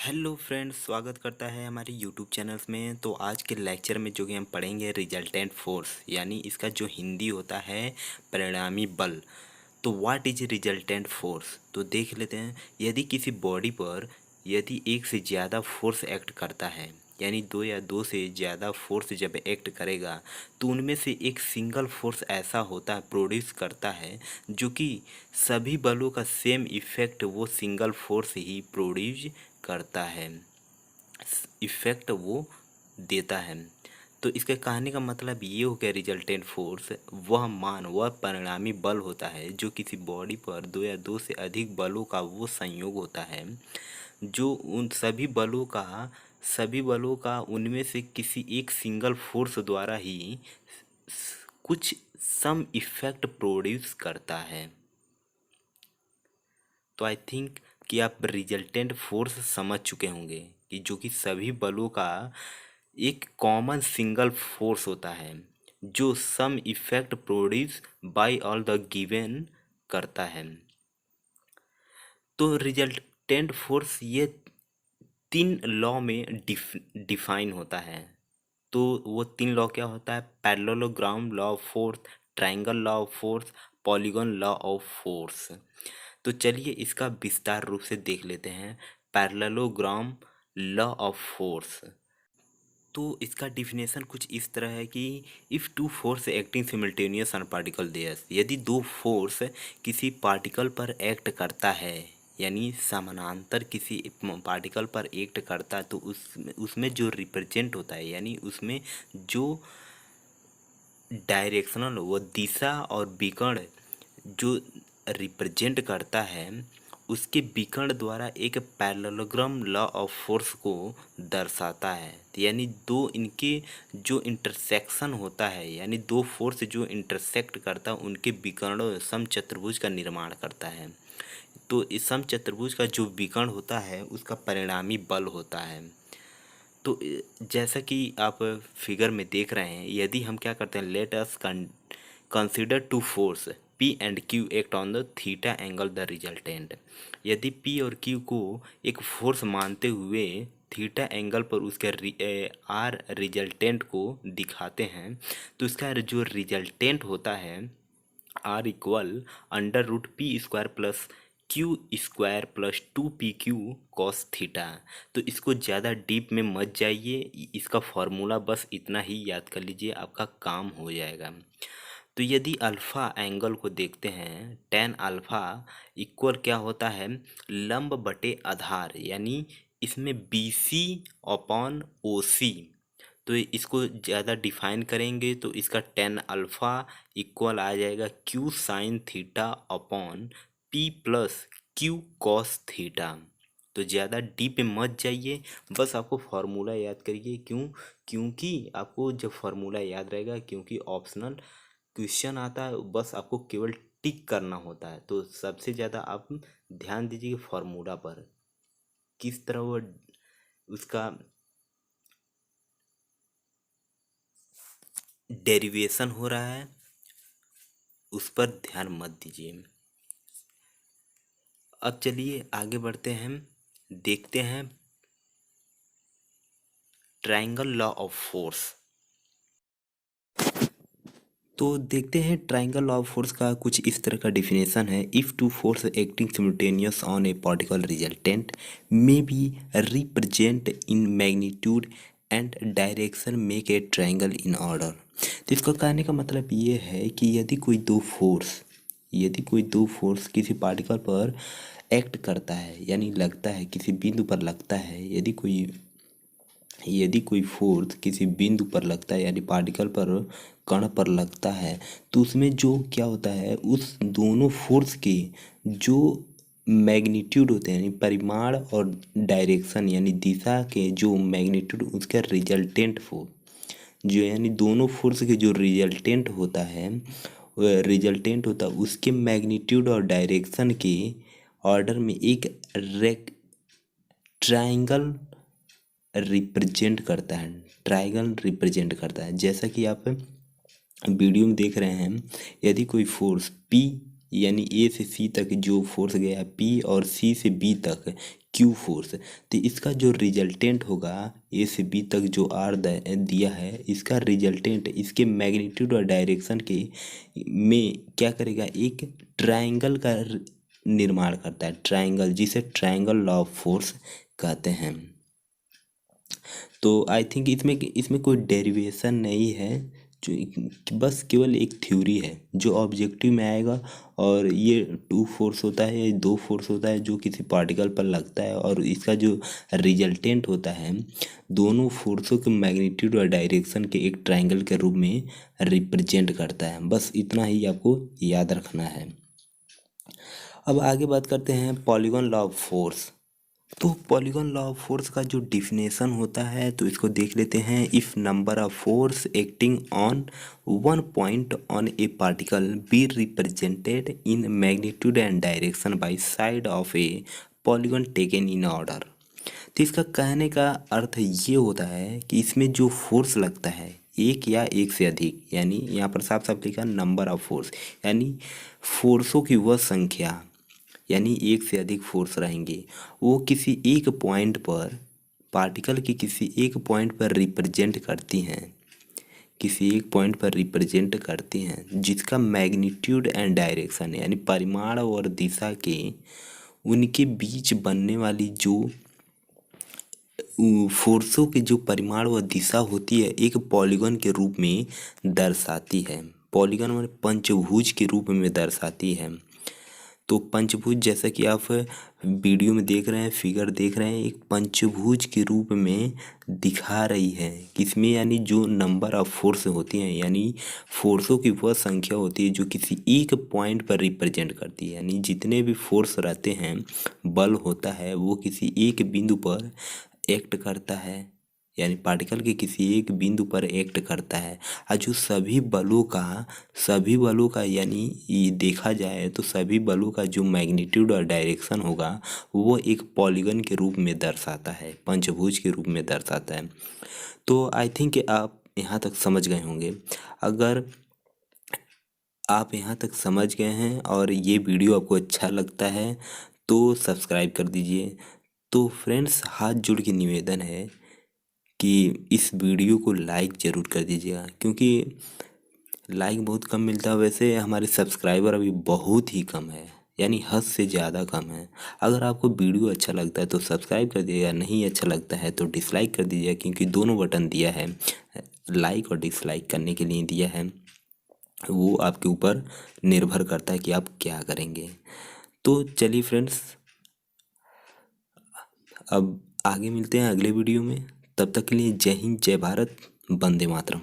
Hello friends, स्वागत करता है हमारे यूट्यूब चैनल्स में। तो आज के लेक्चर में जो कि हम पढ़ेंगे रिजल्टेंट फोर्स, यानी इसका जो हिंदी होता है परिणामी बल। तो व्हाट इज रिजल्टेंट फोर्स, तो देख लेते हैं। यदि किसी बॉडी पर यदि एक से ज़्यादा फोर्स एक्ट करता है, यानी दो या दो से ज़्यादा फोर्स जब एक्ट करेगा, तो उनमें से एक सिंगल फोर्स ऐसा होता है, प्रोड्यूस करता है, जो कि सभी बलों का सेम इफेक्ट वो सिंगल फोर्स ही प्रोड्यूस करता है, इफेक्ट वो देता है। तो इसके कहने का मतलब ये हो गया, रिजल्टेंट फोर्स वह परिणामी बल होता है जो किसी बॉडी पर दो या दो से अधिक बलों का वो संयोग होता है, जो उन सभी बलों का उनमें से किसी एक सिंगल फोर्स द्वारा ही कुछ सम इफेक्ट प्रोड्यूस करता है। तो आई थिंक कि आप रिजल्टेंट फोर्स समझ चुके होंगे कि जो कि सभी बलों का एक कॉमन सिंगल फोर्स होता है, जो some effect produce by all the given करता है। तो रिजल्टेंट फोर्स ये तीन लॉ में डिफाइन होता है। तो वो तीन लॉ क्या होता है? Parallelogram law of force, triangle law of force, polygon law of force. तो चलिए इसका विस्तार रूप से देख लेते हैं। पैरेललोग्राम लॉ ऑफ फोर्स, तो इसका डिफिनेशन कुछ इस तरह है कि if two force acting simultaneous on particle there's, यदि दो फोर्स किसी पार्टिकल पर एक्ट करता है, यानी समानांतर किसी पार्टिकल पर एक्ट करता है, तो उसमें जो रिप्रेजेंट होता है, यानी उसमें जो डायरेक्शनल वो दिशा और विकर्ण जो रिप्रेजेंट करता है, उसके विकर्ण द्वारा एक पैरेललोग्राम लॉ ऑफ फोर्स को दर्शाता है। यानी दो इनके जो इंटरसेक्शन होता है, यानी दो फोर्स जो इंटरसेक्ट करता है, उनके विकर्णों समचतुर्भुज का निर्माण करता है। तो इस समचतुर्भुज का जो विकर्ण होता है उसका परिणामी बल होता है। तो जैसा कि आप फिगर में देख रहे हैं, यदि हम क्या करते हैं, let us consider two force P and Q act on the theta angle the resultant. यदि P और Q को एक फोर्स मानते हुए थीटा एंगल पर उसके R रिजल्टेंट को दिखाते हैं, तो इसका जो रिजल्टेंट होता है R equal under root p square plus q square plus 2PQ cos theta. तो इसको ज़्यादा डीप में मत जाइए, इसका फॉर्मूला बस इतना ही याद कर लीजिए, आपका काम हो जाएगा। तो यदि अल्फ़ा एंगल को देखते हैं, टेन अल्फ़ा इक्वल क्या होता है, लंब बटे आधार, यानी इसमें BC अपॉन OC। तो इसको ज़्यादा डिफाइन करेंगे तो इसका टेन अल्फ़ा इक्वल आ जाएगा Q sine theta upon P plus Q cos theta. तो ज़्यादा डीप में मत जाइए, बस आपको फार्मूला याद करिए। क्योंकि आपको जब फार्मूला याद रहेगा, क्योंकि ऑप्शनल क्वेश्चन आता है, बस आपको केवल टिक करना होता है। तो सबसे ज़्यादा आप ध्यान दीजिए फार्मूला पर, किस तरह वो उसका डेरिवेशन हो रहा है, उस पर ध्यान मत दीजिए। अब चलिए आगे बढ़ते हैं, देखते हैं ट्रायंगल लॉ ऑफ फोर्स। तो देखते हैं ट्रायंगल लॉ ऑफ फोर्स का कुछ इस तरह का डिफिनेशन है। If two force acting simultaneous on a particle resultant may be represent in magnitude and direction make a triangle in order. तो इसका कहने का मतलब ये है कि यदि कोई दो फोर्स किसी पार्टिकल पर एक्ट करता है, यानी लगता है, किसी बिंदु पर लगता है, यदि कोई फोर्स किसी बिंदु पर लगता है, यानी पार्टिकल पर, कण पर लगता है, तो उसमें जो क्या होता है, उस दोनों फोर्स के जो मैग्नीट्यूड होते हैं, यानी परिमाण, और डायरेक्शन यानी दिशा के जो मैग्नीट्यूड, उसका रिजल्टेंट फोर्स जो, यानी दोनों फोर्स के जो रिजल्टेंट होता है उसके मैग्नीट्यूड और डायरेक्शन के ऑर्डर में एक ट्रायंगल रिप्रेजेंट करता है। जैसा कि आप वीडियो में देख रहे हैं, यदि कोई फोर्स P, यानी A से C तक जो फोर्स गया है, P और C से B तक क्यू फोर्स। तो इसका जो रिजल्टेंट होगा, ए से बी तक जो आर दिया है, इसका रिजल्टेंट इसके मैग्नीट्यूड और डायरेक्शन के में क्या करेगा, एक ट्रायंगल का निर्माण करता है, ट्रायंगल, जिसे ट्रायंगल लॉ ऑफ फोर्स कहते हैं। तो आई थिंक इसमें इसमें कोई डेरिवेशन नहीं है, जो बस केवल एक थ्योरी है जो ऑब्जेक्टिव में आएगा। और ये टू फोर्स होता है, ये दो फोर्स होता है जो किसी पार्टिकल पर लगता है, और इसका जो रिजल्टेंट होता है दोनों फोर्सों के मैग्नीट्यूड और डायरेक्शन के एक ट्रायंगल के रूप में रिप्रेजेंट करता है। बस इतना ही आपको याद रखना है। अब आगे बात करते हैं पॉलीगॉन लॉ ऑफ फोर्स। तो पॉलीगॉन लॉ ऑफ फोर्स का जो डिफिनेशन होता है, तो इसको देख लेते हैं। If number of force acting on one point on a particle be represented in magnitude and direction by side of A polygon taken in order. तो इसका कहने का अर्थ ये होता है कि इसमें जो फोर्स लगता है एक या एक से अधिक, यानी यहाँ पर साफ साफ लिखा नंबर ऑफ फोर्स, यानी फोर्सों की वह संख्या, यानी एक से अधिक फोर्स रहेंगे, वो किसी एक पॉइंट पर, पार्टिकल की किसी एक पॉइंट पर रिप्रेजेंट करती हैं, किसी एक पॉइंट पर रिप्रेजेंट करती हैं, जिसका मैग्नीट्यूड एंड डायरेक्शन, यानी परिमाण और दिशा के उनके बीच बनने वाली जो फोर्सों के जो परिमाण व दिशा होती है एक पॉलीगॉन के रूप में दर्शाती है। पॉलीगॉन में पंचभुज के रूप में दर्शाती है। तो पंचभुज, जैसा कि आप वीडियो में देख रहे हैं, फिगर देख रहे हैं, एक पंचभुज के रूप में दिखा रही है किसमें, यानी जो नंबर ऑफ फोर्स होती हैं, यानी फोर्सों की वह संख्या होती है जो किसी एक पॉइंट पर रिप्रेजेंट करती है, यानी जितने भी फोर्स रहते हैं, बल होता है, वो किसी एक बिंदु पर एक्ट करता है, यानी पार्टिकल के किसी एक बिंदु पर एक्ट करता है। और जो सभी बलों का यानी ये देखा जाए तो सभी बलों का जो मैग्नीट्यूड और डायरेक्शन होगा वो एक पॉलीगन के रूप में दर्शाता है, पंचभुज के रूप में दर्शाता है। तो आई थिंक आप यहाँ तक समझ गए होंगे। अगर आप यहाँ तक समझ गए हैं और ये वीडियो आपको अच्छा लगता है तो सब्सक्राइब कर दीजिए। तो फ्रेंड्स, हाथ जोड़ के निवेदन है कि इस वीडियो को लाइक ज़रूर कर दीजिएगा, क्योंकि लाइक बहुत कम मिलता है। वैसे हमारे सब्सक्राइबर अभी बहुत ही कम है, यानी हद से ज़्यादा कम है। अगर आपको वीडियो अच्छा लगता है तो सब्सक्राइब कर दीजिएगा, नहीं अच्छा लगता है तो डिसलाइक कर दीजिएगा, क्योंकि दोनों बटन दिया है, लाइक और डिसलाइक करने के लिए दिया है। वो आपके ऊपर निर्भर करता है कि आप क्या करेंगे। तो चलिए फ्रेंड्स, अब आगे मिलते हैं अगले वीडियो में। तब तक के लिए जय हिंद, जय भारत, वंदे मातरम।